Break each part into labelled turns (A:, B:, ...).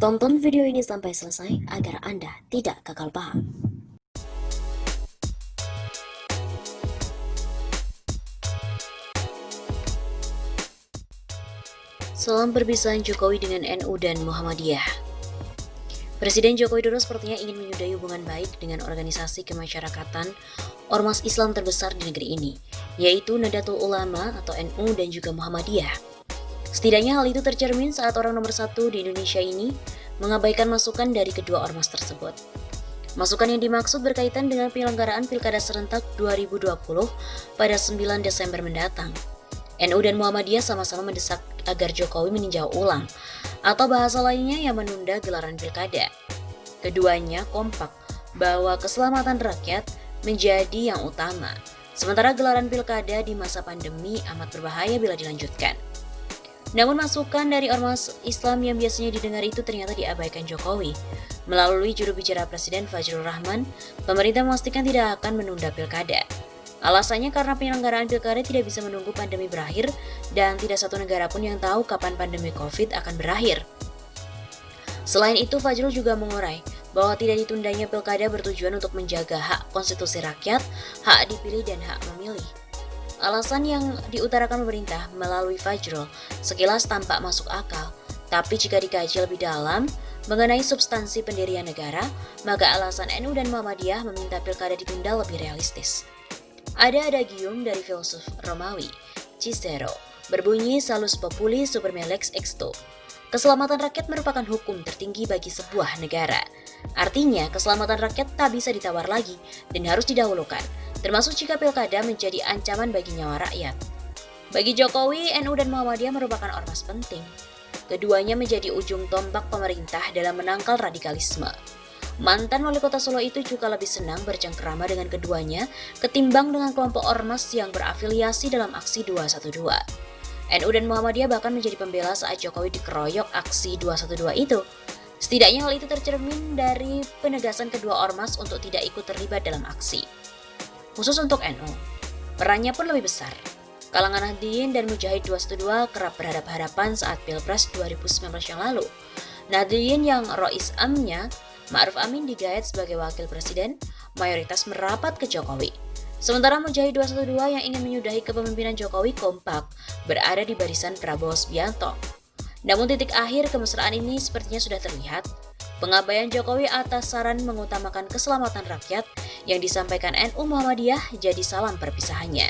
A: Tonton video ini sampai selesai agar Anda tidak gagal paham. Salam perpisahan Jokowi dengan NU dan Muhammadiyah. Presiden Joko Widodo sepertinya ingin menyudahi hubungan baik dengan organisasi kemasyarakatan ormas Islam terbesar di negeri ini, yaitu Nahdlatul Ulama atau NU dan juga Muhammadiyah. Setidaknya hal itu tercermin saat orang nomor satu di Indonesia ini mengabaikan masukan dari kedua ormas tersebut. Masukan yang dimaksud berkaitan dengan penyelenggaraan Pilkada Serentak 2020 pada 9 Desember mendatang. NU dan Muhammadiyah sama-sama mendesak agar Jokowi meninjau ulang atau bahasa lainnya yang menunda gelaran Pilkada. Keduanya kompak bahwa keselamatan rakyat menjadi yang utama, sementara gelaran Pilkada di masa pandemi amat berbahaya bila dilanjutkan. Namun masukan dari ormas Islam yang biasanya didengar itu ternyata diabaikan Jokowi. Melalui juru bicara Presiden Fajrul Rahman, pemerintah memastikan tidak akan menunda Pilkada. Alasannya karena penyelenggaraan Pilkada tidak bisa menunggu pandemi berakhir dan tidak satu negara pun yang tahu kapan pandemi COVID akan berakhir. Selain itu, Fajrul juga mengurai bahwa tidak ditundanya Pilkada bertujuan untuk menjaga hak konstitusi rakyat, hak dipilih dan hak memilih. Alasan yang diutarakan pemerintah melalui Fajrul sekilas tampak masuk akal, tapi jika dikaji lebih dalam mengenai substansi pendirian negara, maka alasan NU dan Muhammadiyah meminta Pilkada ditunda lebih realistis. Ada adagium dari filsuf Romawi, Cicero, berbunyi salus populi super lex exto. Keselamatan rakyat merupakan hukum tertinggi bagi sebuah negara. Artinya, keselamatan rakyat tak bisa ditawar lagi dan harus didahulukan, termasuk jika Pilkada menjadi ancaman bagi nyawa rakyat. Bagi Jokowi, NU dan Muhammadiyah merupakan ormas penting. Keduanya menjadi ujung tombak pemerintah dalam menangkal radikalisme. Mantan wali kota Solo itu juga lebih senang bercengkerama dengan keduanya ketimbang dengan kelompok ormas yang berafiliasi dalam aksi 212. NU dan Muhammadiyah bahkan menjadi pembela saat Jokowi dikeroyok aksi 212 itu. Setidaknya hal itu tercermin dari penegasan kedua ormas untuk tidak ikut terlibat dalam aksi. Khusus untuk NU, perannya pun lebih besar. Kalangan Nahdliyin dan Mujahid 212 kerap berhadapan-hadapan saat Pilpres 2019 yang lalu. Nahdliyin yang Rois Amnya, Ma'ruf Amin digait sebagai wakil presiden, mayoritas merapat ke Jokowi. Sementara Mujahid 212 yang ingin menyudahi kepemimpinan Jokowi kompak berada di barisan Prabowo Subianto. Namun titik akhir kemesraan ini sepertinya sudah terlihat. Pengabaian Jokowi atas saran mengutamakan keselamatan rakyat yang disampaikan NU Muhammadiyah jadi salam perpisahannya.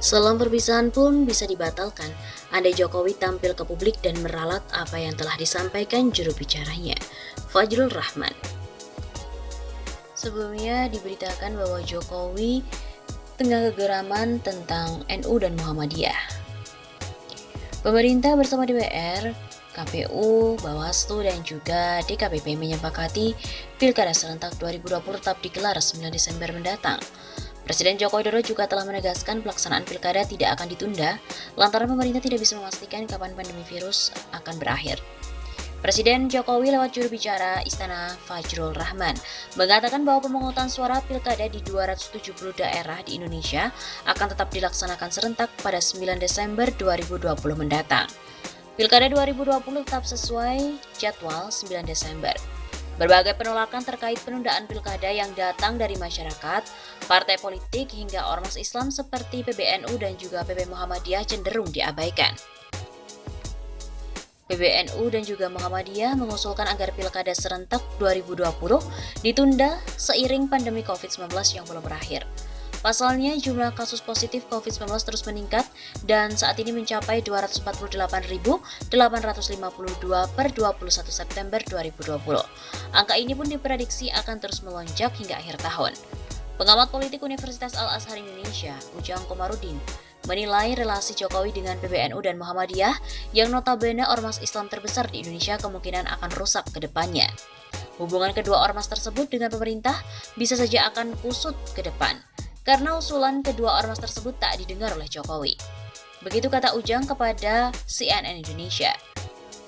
A: Salam perpisahan pun bisa dibatalkan andai Jokowi tampil ke publik dan meralat apa yang telah disampaikan juru bicaranya, Fajrul Rahman. Sebelumnya diberitakan bahwa Jokowi tengah kegeraman tentang NU dan Muhammadiyah. Pemerintah bersama DPR, KPU, Bawaslu, dan juga DKPP menyepakati Pilkada Serentak 2020 tetap digelar 9 Desember mendatang. Presiden Joko Widodo juga telah menegaskan pelaksanaan Pilkada tidak akan ditunda lantaran pemerintah tidak bisa memastikan kapan pandemi virus akan berakhir. Presiden Jokowi lewat juru bicara Istana Fajrul Rahman mengatakan bahwa pemungutan suara Pilkada di 270 daerah di Indonesia akan tetap dilaksanakan serentak pada 9 Desember 2020 mendatang. Pilkada 2020 tetap sesuai jadwal 9 Desember. Berbagai penolakan terkait penundaan Pilkada yang datang dari masyarakat, partai politik hingga ormas Islam seperti PBNU dan juga PP Muhammadiyah cenderung diabaikan. PBNU dan juga Muhammadiyah mengusulkan agar Pilkada Serentak 2020 ditunda seiring pandemi COVID-19 yang belum berakhir. Pasalnya, jumlah kasus positif COVID-19 terus meningkat dan saat ini mencapai 248.852 per 21 September 2020. Angka ini pun diprediksi akan terus melonjak hingga akhir tahun. Pengamat politik Universitas Al-Azhar Indonesia, Ujang Komarudin, menilai relasi Jokowi dengan PBNU dan Muhammadiyah yang notabene ormas Islam terbesar di Indonesia kemungkinan akan rusak ke depannya. Hubungan kedua ormas tersebut dengan pemerintah bisa saja akan kusut ke depan, karena usulan kedua ormas tersebut tak didengar oleh Jokowi. Begitu kata Ujang kepada CNN Indonesia.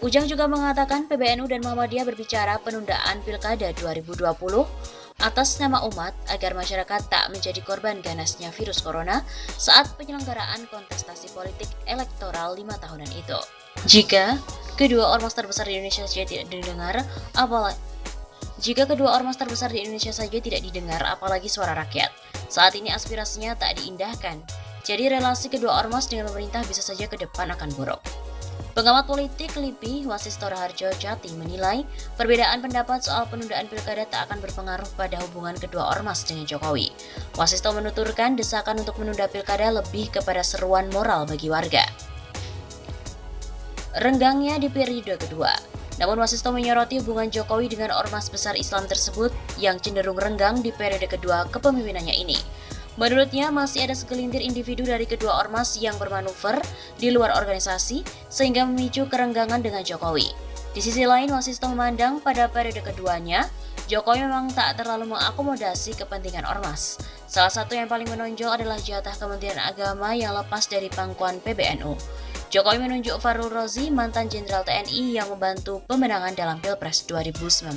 A: Ujang juga mengatakan PBNU dan Muhammadiyah berbicara penundaan Pilkada 2020 atas nama umat agar masyarakat tak menjadi korban ganasnya virus corona saat penyelenggaraan kontestasi politik elektoral 5 tahunan itu. Jika kedua ormas terbesar di Indonesia saja tidak didengar, apalagi suara rakyat. Saat ini aspirasinya tak diindahkan. Jadi relasi kedua ormas dengan pemerintah bisa saja ke depan akan buruk. Pengamat politik LIPI Wasisto Raharjo Jati menilai perbedaan pendapat soal penundaan pilkada tak akan berpengaruh pada hubungan kedua ormas dengan Jokowi. Wasisto menuturkan desakan untuk menunda pilkada lebih kepada seruan moral bagi warga. Renggangnya di periode kedua. Namun Wasisto menyoroti hubungan Jokowi dengan ormas besar Islam tersebut yang cenderung renggang di periode kedua kepemimpinannya ini. Menurutnya, masih ada segelintir individu dari kedua ormas yang bermanuver di luar organisasi sehingga memicu kerenggangan dengan Jokowi. Di sisi lain, Wasisto memandang pada periode keduanya, Jokowi memang tak terlalu mengakomodasi kepentingan ormas. Salah satu yang paling menonjol adalah jatah Kementerian Agama yang lepas dari pangkuan PBNU. Jokowi menunjuk Fahrul Razi, mantan Jenderal TNI yang membantu pemenangan dalam Pilpres 2019.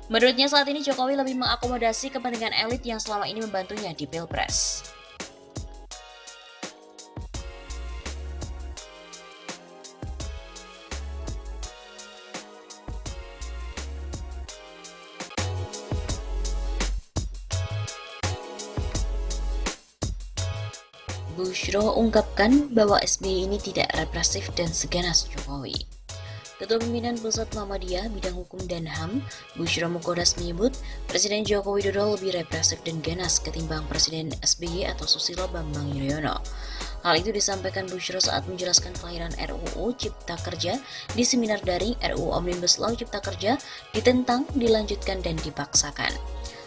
A: Menurutnya saat ini Jokowi lebih mengakomodasi kepentingan elit yang selama ini membantunya di Pilpres. Bushro ungkapkan bahwa SBY ini tidak represif dan seganas Jokowi. Ketua Pimpinan Pusat Muhammadiyah Bidang Hukum dan HAM, Bushro Mukodas menyebut Presiden Joko Widodo lebih represif dan ganas ketimbang Presiden SBY atau Susilo Bambang Yudhoyono. Hal itu disampaikan Bushro saat menjelaskan kelahiran RUU Cipta Kerja di seminar daring RUU Omnibus Law Cipta Kerja ditentang, dilanjutkan, dan dipaksakan.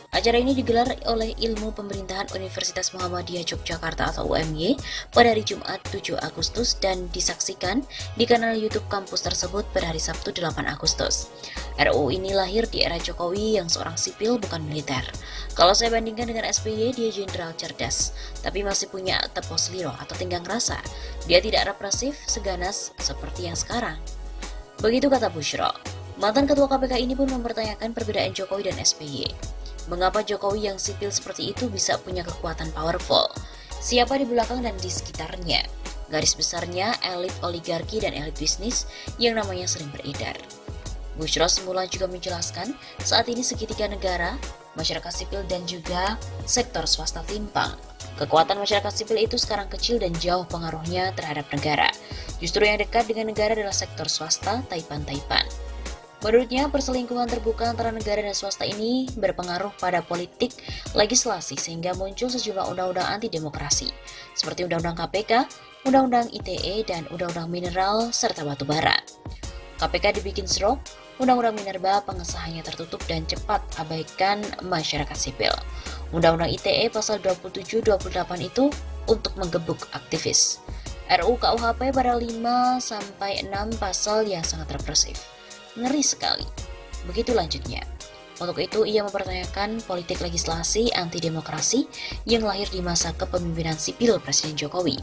A: Acara ini digelar oleh Ilmu Pemerintahan Universitas Muhammadiyah Yogyakarta atau UMY pada hari Jumat 7 Agustus dan disaksikan di kanal YouTube kampus tersebut pada hari Sabtu 8 Agustus. RUU ini lahir di era Jokowi yang seorang sipil bukan militer. Kalau saya bandingkan dengan SBY, dia jenderal cerdas, tapi masih punya tepos liro atau tenggang rasa. Dia tidak represif, seganas seperti yang sekarang. Begitu kata Bushro. Mantan Ketua KPK ini pun mempertanyakan perbedaan Jokowi dan SBY. Mengapa Jokowi yang sipil seperti itu bisa punya kekuatan powerful? Siapa di belakang dan di sekitarnya? Garis besarnya elit oligarki dan elit bisnis yang namanya sering beredar. Bushro semula juga menjelaskan saat ini segitiga negara, masyarakat sipil dan juga sektor swasta timpang. Kekuatan masyarakat sipil itu sekarang kecil dan jauh pengaruhnya terhadap negara. Justru yang dekat dengan negara adalah sektor swasta, taipan-taipan. Menurutnya, perselingkuhan terbuka antara negara dan swasta ini berpengaruh pada politik legislasi sehingga muncul sejumlah undang-undang anti-demokrasi, seperti Undang-Undang KPK, Undang-Undang ITE, dan Undang-Undang Mineral serta Batubara. KPK dibikin serok, Undang-Undang Minerba pengesahannya tertutup dan cepat abaikan masyarakat sipil. Undang-Undang ITE pasal 27-28 itu untuk menggebuk aktivis. RUU KUHP pada 5-6 pasal yang sangat represif. Ngeri sekali. Begitu lanjutnya. Untuk itu, ia mempertanyakan politik legislasi anti-demokrasi yang lahir di masa kepemimpinan sipil Presiden Jokowi.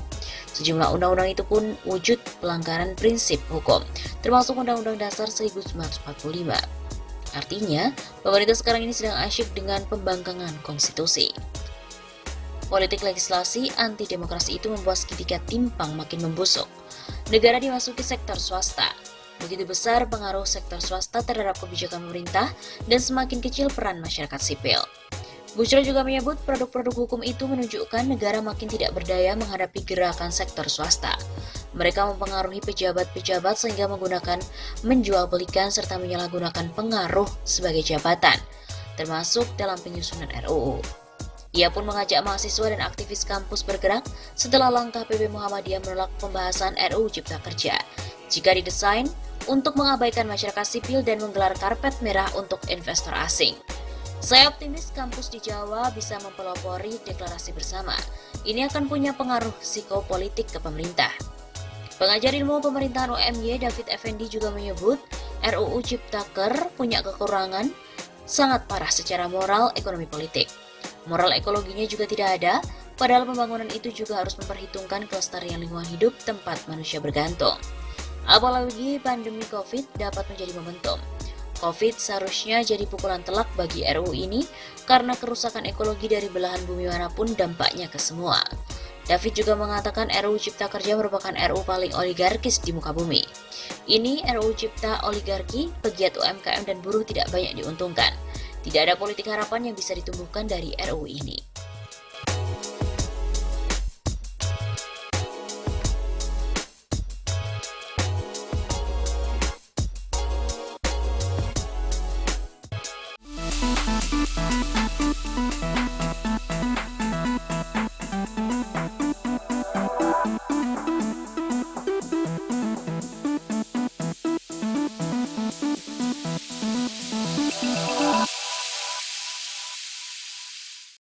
A: Sejumlah undang-undang itu pun wujud pelanggaran prinsip hukum, termasuk Undang-Undang Dasar 1945. Artinya, pemerintah sekarang ini sedang asyik dengan pembangkangan konstitusi. Politik legislasi anti-demokrasi itu membuat segitiga timpang makin membusuk. Negara dimasuki sektor swasta. Begitu besar pengaruh sektor swasta terhadap kebijakan pemerintah dan semakin kecil peran masyarakat sipil. Bushro juga menyebut produk-produk hukum itu menunjukkan negara makin tidak berdaya menghadapi gerakan sektor swasta. Mereka mempengaruhi pejabat-pejabat sehingga menggunakan menjual belikan serta menyalahgunakan pengaruh sebagai jabatan, termasuk dalam penyusunan RUU. Ia pun mengajak mahasiswa dan aktivis kampus bergerak setelah langkah PB Muhammadiyah menolak pembahasan RUU Cipta Kerja. Jika didesain untuk mengabaikan masyarakat sipil dan menggelar karpet merah untuk investor asing. Saya optimis kampus di Jawa bisa mempelopori deklarasi bersama. Ini akan punya pengaruh psikopolitik ke pemerintah. Pengajar ilmu pemerintahan UMY David Effendi juga menyebut RUU Ciptaker punya kekurangan sangat parah secara moral, ekonomi, politik. Moral ekologinya juga tidak ada, Padahal pembangunan itu juga harus memperhitungkan kelestarian lingkungan hidup tempat manusia bergantung. Apalagi pandemi COVID dapat menjadi momentum. COVID seharusnya jadi pukulan telak bagi RUU ini karena kerusakan ekologi dari belahan bumi manapun dampaknya ke semua. David juga mengatakan RUU Cipta Kerja merupakan RUU paling oligarkis di muka bumi. Ini RUU Cipta Oligarki, pegiat UMKM dan buruh tidak banyak diuntungkan. Tidak ada politik harapan yang bisa ditumbuhkan dari RUU ini.